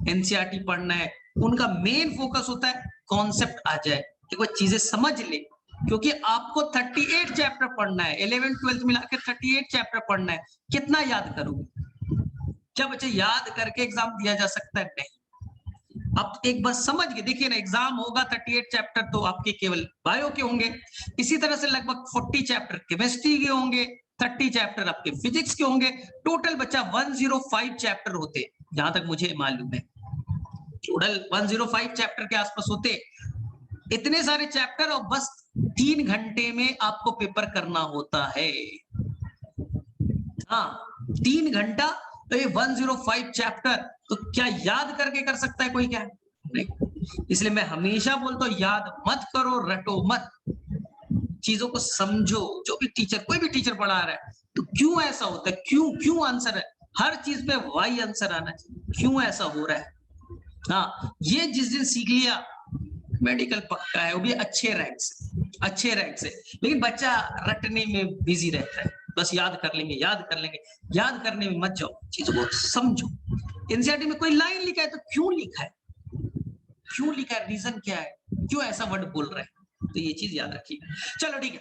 एनसीईआरटी पढ़ना है। उनका मेन फोकस होता है कॉन्सेप्ट आ जाए, कि वो चीजें समझ ले। क्योंकि आपको 38 चैप्टर पढ़ना है, 11th 12th मिला के 38 चैप्टर पढ़ना है। कितना याद करोगे? क्या बच्चे याद करके एग्जाम दिया जा सकता है? नहीं। आप एक बार समझ के देखिए ना, एग्जाम होगा 38 चैप्टर तो आपके केवल बायो के होंगे, इसी तरह से लगभग 40 चैप्टर केमिस्ट्री के होंगे, 30 चैप्टर आपके फिजिक्स के होंगे। टोटल बच्चा 105 चैप्टर होते, जहां तक मुझे मालूम है टोटल 105 चैप्टर के आसपास होते। इतने सारे चैप्टर और बस 3 घंटे में आपको पेपर करना होता है। हाँ, 3 घंटा तो ये 105 चैप्टर, तो क्या याद करके कर सकता है कोई? क्या नहीं। इसलिए मैं हमेशा बोलता हूं याद मत करो, रटो मत, चीजों को समझो। जो भी टीचर, कोई भी टीचर पढ़ा रहा है तो क्यों ऐसा होता है, क्यों आंसर है, हर चीज पे वाई आंसर आना चाहिए, क्यों ऐसा हो रहा है। हाँ, ये जिस दिन सीख लिया मेडिकल पक्का है, वो भी अच्छे रैंक से। लेकिन बच्चा रटने में बिजी रहता है, बस याद कर लेंगे, याद करने में मत जाओ, चीजों को समझो। एनसीईआरटी में कोई लाइन लिखा है तो क्यों लिखा है, रीजन क्या है, क्यों ऐसा वर्ड बोल रहा है, तो ये चीज याद रखिए। चलो ठीक है,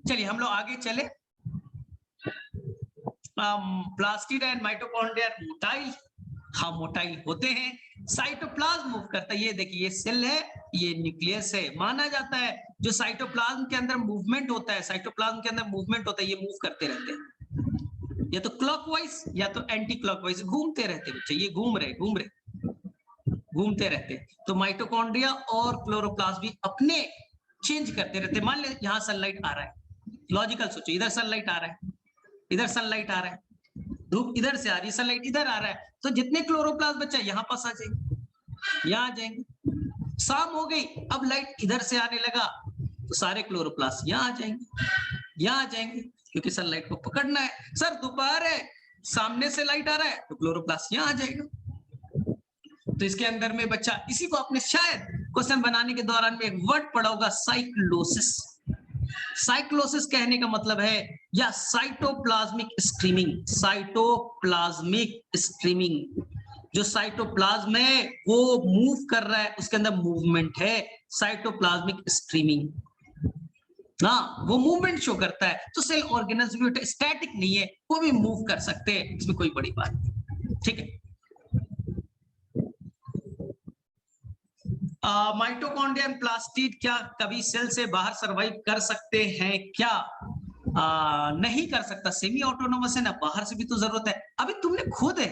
चलिए हम लोग आगे चले। प्लास्टिड एंड माइटोकॉन्ड्रिया मोटाइल, हाँ मोटाइल होते हैं। साइटोप्लाज्म मूव करता है, ये देखिए ये सेल है, ये न्यूक्लियस है। माना जाता है जो साइटोप्लाज्म के अंदर मूवमेंट होता है, ये मूव करते रहते हैं, या तो क्लॉकवाइज या तो एंटी क्लॉकवाइज घूमते रहते हैं बच्चे, ये घूमते रहते हैं। तो माइटोकॉन्ड्रिया और क्लोरोप्लास्ट भी अपने चेंज करते रहते हैं। मान ले यहाँ सनलाइट आ रहा है, लॉजिकल सोचो, इधर सनलाइट आ रहा है, इधर सनलाइट आ रहा है, धूप इधर से आ रही है, सनलाइट इधर आ रहा है, तो जितने क्लोरोप्लास्ट बच्चा यहाँ पास आ जाएंगे, यहाँ आ जाएंगे। शाम हो गई, अब लाइट इधर से आने लगा तो सारे क्लोरोप्लास्ट यहाँ आ जाएंगे, क्योंकि सनलाइट को पकड़ना है। सर दोपहर है, सामने से लाइट आ रहा है तो क्लोरोप्लास्ट यहाँ आ जाएगा। तो इसके अंदर में बच्चा, इसी को आपने शायद क्वेश्चन बनाने के दौरान में एक वर्ड पढ़ा होगा, साइक्लोसिस। साइक्लोसिस कहने का मतलब है या साइटोप्लाज्मिक स्ट्रीमिंग। जो साइटोप्लाज्म है वो मूव कर रहा है, उसके अंदर मूवमेंट है, साइटोप्लाज्मिक स्ट्रीमिंग ना, वो मूवमेंट शो करता है। तो सेल ऑर्गेनिज्म भी स्टैटिक नहीं है, वो भी मूव कर सकते हैं, इसमें कोई बड़ी बात नहीं। ठीक है, माइटोकॉन्ड्रिया एंड प्लास्टिड क्या कभी सेल से बाहर सरवाइव कर सकते हैं? क्या नहीं कर सकता, सेमी ऑटोनोमस है ना, बाहर से भी तो जरूरत है। अभी तुमने खुद है,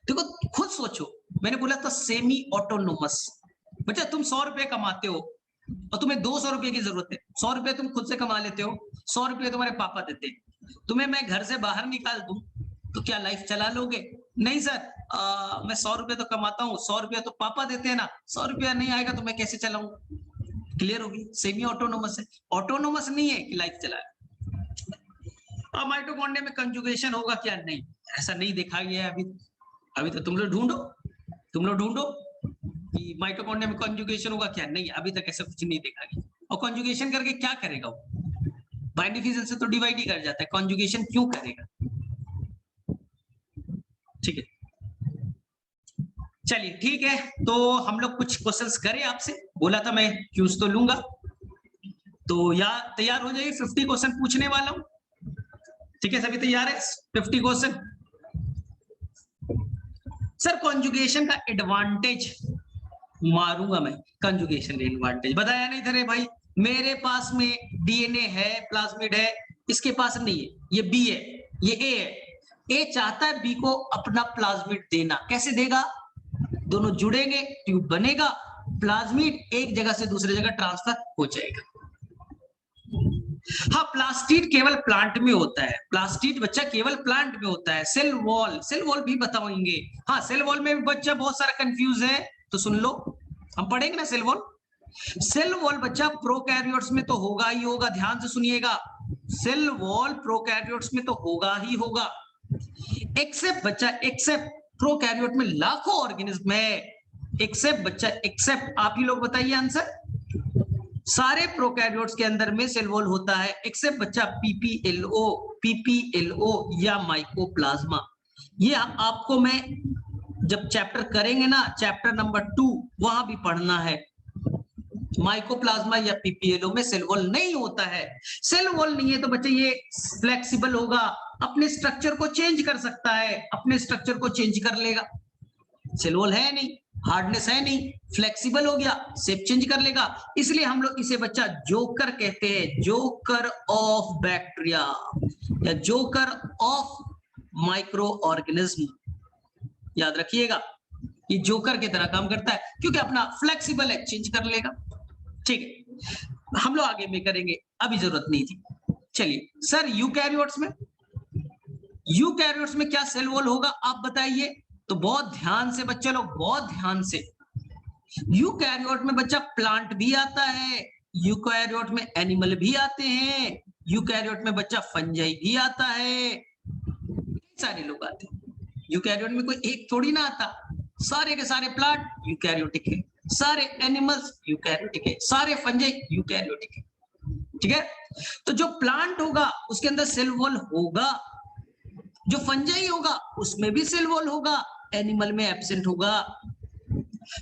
देखो खुद सोचो, मैंने बोला था सेमी ऑटोनोमस। बच्चा तुम 100 रुपए कमाते हो और तुम्हें 200 रुपए की जरूरत है, 100 रुपए तुम खुद से कमा लेते हो, 100 रुपए तुम्हारे पापा देते हैं। तुम्हें मैं घर से बाहर निकाल दूं तो क्या लाइफ चला लोगे? नहीं सर, मैं 100 रुपए तो कमाता हूँ, 100 रुपया तो पापा देते हैं ना, 100 रुपया नहीं आएगा तो मैं कैसे चलाऊंगा? क्लियर होगी, सेमी ऑटोनोमस है, ऑटोनोमस नहीं है कि लाइफ चलाए। अब माइटोकॉन्ड्रिया में कंजुगेशन होगा क्या? नहीं, ऐसा नहीं देखा गया है अभी तो तुम लोग ढूंढो कि माइटोकॉन्ड्रिया में कंजुगेशन होगा क्या? नहीं, अभी तक ऐसा कुछ नहीं देखा गया। और कंजुगेशन करके क्या करेगा वो? बाइंडिंग फिजन से तो डिवाइड ही कर जाता है, कंजुगेशन क्यों करेगा? ठीक है, चलिए ठीक है, तो हम लोग कुछ क्वेश्चंस करें आपसे, बोला था मैं क्यूज तो लूंगा, तो या तैयार हो जाइए, 50 क्वेश्चन पूछने वाला हूं। ठीक है, सभी तैयार है? 50 क्वेश्चन सर कॉन्जुगेशन का एडवांटेज मारूंगा मैं, कंजुगेशन एडवांटेज बताया नहीं था रे भाई। मेरे पास में डीएनए है, प्लाज्मिड है, इसके पास नहीं है, ये बी है, ये ए है। ए चाहता है बी को अपना प्लाज्मिड देना, कैसे देगा? दोनों जुड़ेंगे, ट्यूब बनेगा, प्लाज्मिड एक जगह से दूसरी जगह ट्रांसफर हो जाएगा। हाँ, प्लास्टिड केवल प्लांट में होता है, प्लास्टिड बच्चा केवल प्लांट में होता है। सेल वॉल भी बताएंगे। हाँ, सेल वॉल में भी बच्चा बहुत सारा कंफ्यूज है, तो सुन लो, हम पढ़ेंगे ना सेल वॉल। सेल वॉल बच्चा प्रोकैरियोट्स में तो होगा ही होगा, ध्यान से सुनिएगा। सेल वॉल प्रोकैरियोट्स में तो होगा ही होगा, एक्सेप्ट बच्चा, एक्सेप्ट प्रोकैरियोट में लाखों ऑर्गेनिज्म है, एक्सेप्ट बच्चा, एक्सेप्ट आप ही लोग बताइए आंसर। सारे प्रोकैरियोट्स के अंदर में सेल वॉल होता है, एक्सेप्ट बच्चा पीपीएलओ या माइकोप्लाज्मा। ये आपको मैं जब चैप्टर करेंगे ना, चैप्टर नंबर 2, वहां भी पढ़ना है। माइकोप्लाज्मा या पीपीएलओ में सेल वॉल नहीं होता है। सेल वॉल नहीं है तो बच्चे ये फ्लेक्सिबल होगा, अपने स्ट्रक्चर को चेंज कर सकता है, अपने स्ट्रक्चर को चेंज कर लेगा। सेल वॉल है नहीं, हार्डनेस है नहीं, फ्लेक्सिबल हो गया, शेप चेंज कर लेगा, इसलिए हम लोग इसे बच्चा जोकर कहते हैं, जोकर ऑफ बैक्टीरिया या जोकर ऑफ माइक्रो ऑर्गेनिज्म। याद रखिएगा, ये जोकर की तरह काम करता है क्योंकि अपना फ्लेक्सिबल है, चेंज कर लेगा। ठीक है, हम लोग आगे में करेंगे, अभी जरूरत नहीं थी। चलिए सर, यूकैरियोट्स में क्या सेल वॉल होगा आप बताइए। तो बहुत ध्यान से बच्चे लोग, बहुत ध्यान से। यूकैरियोट में बच्चा प्लांट भी आता है, यूकैरियोट में एनिमल भी आते हैं, यूकैरियोट में बच्चा फंजाई भी आता है, सारे लोग आते हैं। यूकैरियोट में कोई एक थोड़ी ना आता, सारे के सारे प्लांट यूकैरियोटिक है, सारे एनिमल्स यूकैरियोटिक है, सारे फंजाई यूकैरियोटिक है। ठीक है, तो जो प्लांट होगा उसके अंदर सेल वॉल होगा, जो फंजाई होगा उसमें भी सेल वॉल होगा, एनिमल में एब्सेंट होगा।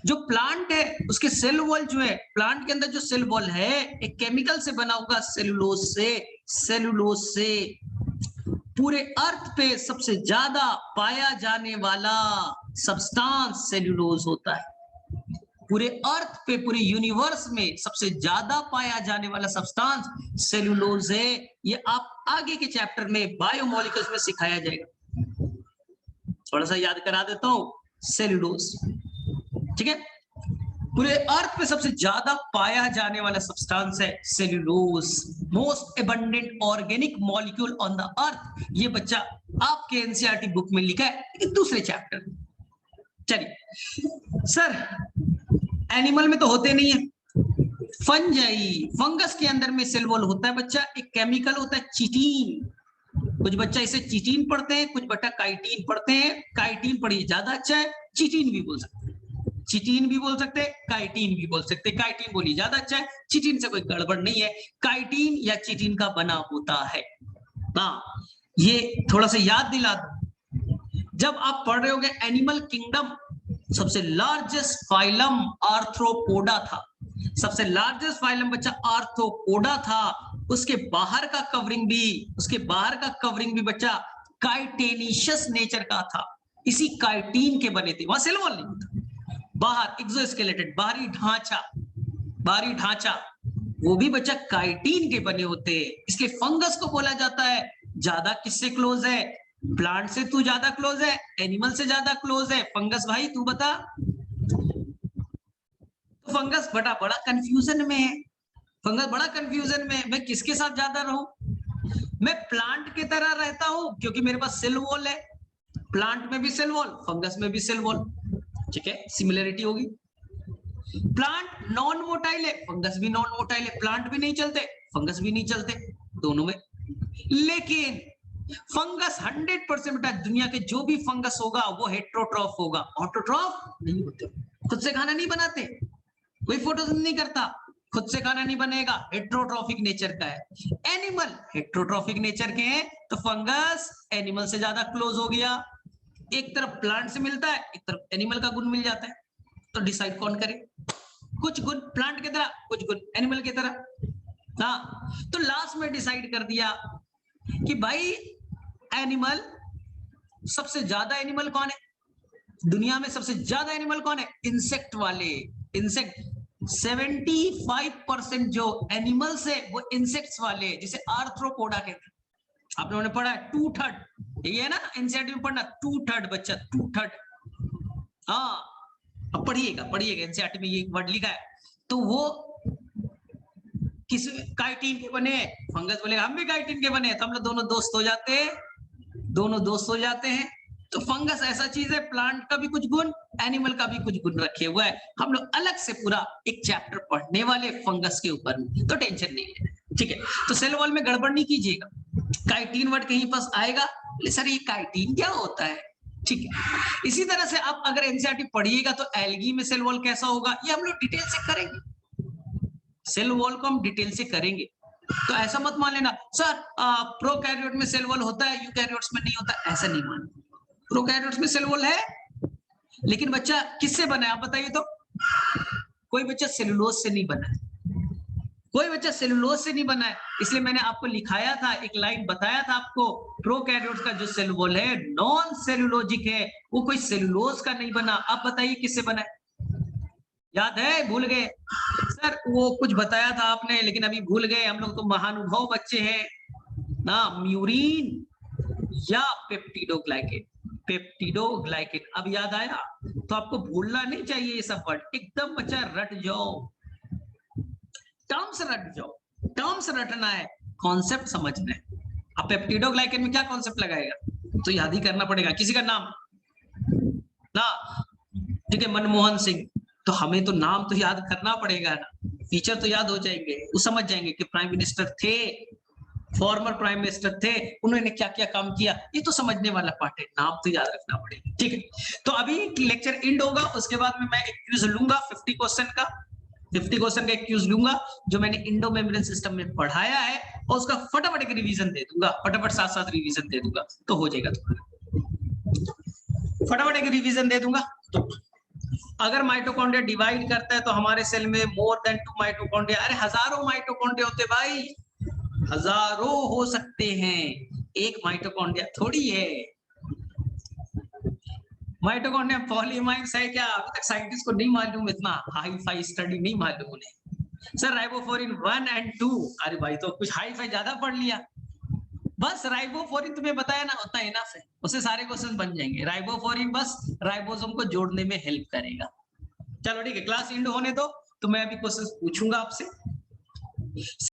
जो प्लांट है उसके सेल वॉल जो है, प्लांट के अंदर जो सेल वॉल है एक केमिकल से बना होगा, सेलुलोज से। पूरे अर्थ पे सबसे ज्यादा पाया जाने वाला सब्सटेंस सेलुलोज होता है। पूरे अर्थ पे, पूरे यूनिवर्स में सबसे ज्यादा पाया जाने वाला सब्सटेंस सेलुलोज है। ये आप आगे के चैप्टर में बायोमोलिक्यूल्स में सिखाया जाएगा, थोड़ा सा याद करा देता हूं। सेलुलोज, ठीक है, पूरे अर्थ पे सबसे ज्यादा पाया जाने वाला सब्सटेंस है cellulose, most abundant organic molecule on the earth. ये बच्चा आपके एनसीईआरटी बुक में लिखा है दूसरे चैप्टर। चलिए सर, एनिमल में तो होते नहीं है, फंगस के अंदर में सेल वॉल होता है बच्चा, एक केमिकल होता है चिटीन। कुछ बच्चा इसे चिटीन पढ़ते हैं, कुछ बच्चा काइटीन पढ़ते हैं। काइटीन पढ़िए, ज्यादा अच्छा है। चिटीन भी बोल सकते हैं, चिटीन भी बोल सकते हैं, काइटीन भी बोल सकते हैं। काइटीन बोलिए, ज्यादा अच्छा है, चिटीन से कोई गड़बड़ नहीं है। काइटीन या चिटीन का बना होता है। हाँ, ये थोड़ा सा याद दिला दो, जब आप पढ़ रहे होगे एनिमल किंगडम, सबसे लार्जेस्ट फाइलम आर्थ्रोपोडा था, सबसे लार्जेस्ट फाइलम बच्चा आर्थ्रोपोडा था। उसके बाहर का कवरिंग भी बच्चा काइटेनिशियस नेचर का था, इसी काइटीन के बने थे, वहां सेल वॉल नहीं होता। बाहर एक्सोस्केलेटन, बाहरी ढांचा वो भी बच्चा काइटीन के बने होते हैं। इसलिए फंगस को बोला जाता है ज्यादा किससे क्लोज है, प्लांट से तू ज्यादा क्लोज है, एनिमल से ज्यादा क्लोज है। फंगस भाई तू बता, तो फंगस बड़ा कंफ्यूजन में है, फंगस बड़ा कंफ्यूजन में है, मैं किसके साथ ज्यादा रहूं? मैं प्लांट की तरह रहता हूं क्योंकि मेरे पास सेल वॉल है, प्लांट में भी सेल वॉल, फंगस में भी सेल वॉल। ठीक है, सिमिलरिटी होगी। प्लांट नॉन मोटाइल है, फंगस भी नॉन मोटाइल है, प्लांट भी नहीं चलते, फंगस भी नहीं चलते, दोनों में। लेकिन फंगस 100% बेटा, दुनिया के जो भी फंगस होगा वो हेट्रोट्रॉफ होगा, ऑटोट्रॉफ नहीं होते, खुद से खाना नहीं बनाते, कोई फोटोसिंथेसिस नहीं करता, खुद से खाना नहीं बनेगा, हेट्रोट्रॉफिक नेचर का है। एनिमल हेट्रोट्रॉफिक नेचर के हैं, तो फंगस एनिमल से ज्यादा क्लोज हो गया। एक तरफ प्लांट से मिलता है, एक तरफ एनिमल का गुण मिल जाता है, तो डिसाइड कौन करे? कुछ गुण प्लांट की तरह, कुछ गुण एनिमल की तरह। हाँ, तो लास्ट में डिसाइड कर दिया कि भाई एनिमल, सबसे ज्यादा एनिमल कौन है? दुनिया में सबसे ज्यादा एनिमल कौन है? इंसेक्ट वाले। इंसेक्ट 75% जो एनिमल्स है वो इंसेक्ट्स वाले, जिसे आर्थ्रोपोडा कहते हैं। आप लोगों ने पढ़ा है 2/3, ये है ना एनसीईआरटी में पढ़ना 2/3 बच्चा, 2/3। हाँ अब पढ़िएगा एनसीईआरटी में ये वर्ड लिखा है। तो वो किस काइटिन के बने हैं? फंगस बोलेगा हम भी काइटिन के बने हैं, तो हम लोग दोनों दोस्त हो जाते हैं। तो फंगस ऐसा चीज है, प्लांट का भी कुछ गुण, एनिमल का भी कुछ गुण रखे हुआ है। हम लोग अलग से पूरा एक चैप्टर पढ़ने वाले फंगस के ऊपर में, तो टेंशन नहीं है, ठीक है। तो सेल वॉल में गड़बड़ नहीं कीजिएगा। काइटिन वर्ड कहीं पास आएगा, सर ये काइटिन क्या होता है, ठीक है। इसी तरह से आप अगर एनसीईआरटी पढ़िएगा तो एल्गी में सेल वॉल कैसा होगा ये हम लोग डिटेल से करेंगे। सेल वॉल को हम डिटेल से करेंगे, तो ऐसा मत मान लेना सर प्रोकैरियोट में सेल वॉल होता है, यूकैरियोट्स में नहीं होता, ऐसा नहीं मान। प्रोकैरियोट्स में सेल वॉल है, लेकिन बच्चा किससे बना है आप बताइए तो? कोई बच्चा सेलुलोज से नहीं बना है, कोई बच्चा सेलुलोज से नहीं बना है। इसलिए मैंने आपको लिखाया था, एक लाइन बताया था आपको, प्रोकैरियोट्स का जो सेल वॉल है नॉन सेलुलोजिक है, वो कोई सेलुलोज का नहीं बना। आप बताइए किससे बना है? याद है? भूल गए? सर वो कुछ बताया था आपने लेकिन अभी भूल गए। हम लोग तो महानुभाव बच्चे हैं ना। म्यूरिन या पेप्टिडोग्लाइकेन, पेप्टिडोग्लाइकेन अब याद आया? तो आपको भूलना नहीं चाहिए ये सब वर्ड, एकदम बच्चा रट जाओ, टर्म्स रट जाओ। टर्म्स रटना है, कॉन्सेप्ट समझना है। अब पेप्टिडोग्लाइकेन में क्या कॉन्सेप्ट लगाएगा तो याद ही करना पड़ेगा, किसी का नाम ना, ठीक है, मनमोहन सिंह, तो हमें तो नाम तो याद करना पड़ेगा ना। टीचर तो याद हो जाएंगे, वो समझ जाएंगे कि प्राइम मिनिस्टर थे, फॉर्मर प्राइम मिनिस्टर थे, उन्होंने क्या क्या काम किया, ये तो समझने वाला पार्ट है, नाम तो याद रखना पड़ेगा, ठीक है। तो अभी लेक्चर एंड होगा, उसके बाद में मैं एक क्विज लूंगा 50 क्वेश्चन का, 50 क्वेश्चन का एक क्विज लूंगा जो मैंने इंडो मेम्ब्रेन सिस्टम में पढ़ाया है, और उसका फटाफट एक रिवीजन दे दूंगा, फटाफट साथ साथ रिवीजन दे दूंगा, तो हो जाएगा तुम्हारा। फटाफट एक रिवीजन दे दूंगा। तो अगर माइटोकॉन्ड्रिया डिवाइड करता है तो हमारे सेल में मोर देन 2 माइटोकॉन्ड्रिया, अरे हजारों माइटोकॉन्ड्रिया होते भाई, हजारों हो सकते हैं, एक माइटोकॉन्ड्रिया थोड़ी है। माइटोकॉन्ड्रिया पॉलीमाइड्स है क्या? अभी तक साइंटिस्ट को नहीं मालूम, इतना हाई फाई स्टडी नहीं मालूम उन्हें। सर राइबोफ्लोरिन 1 और 2, अरे भाई तो कुछ हाई फाई ज्यादा पढ़ लिया। बस राइबोफ्लोरिन तुम्हें बताया ना, उतना इनफ है, उससे सारे क्वेश्चन बन जाएंगे। राइबोफ्लोरिन बस राइबोसोम को जोड़ने में हेल्प करेगा। चलो ठीक है, क्लास एंड होने दो, तो मैं अभी क्वेश्चन पूछूंगा आपसे।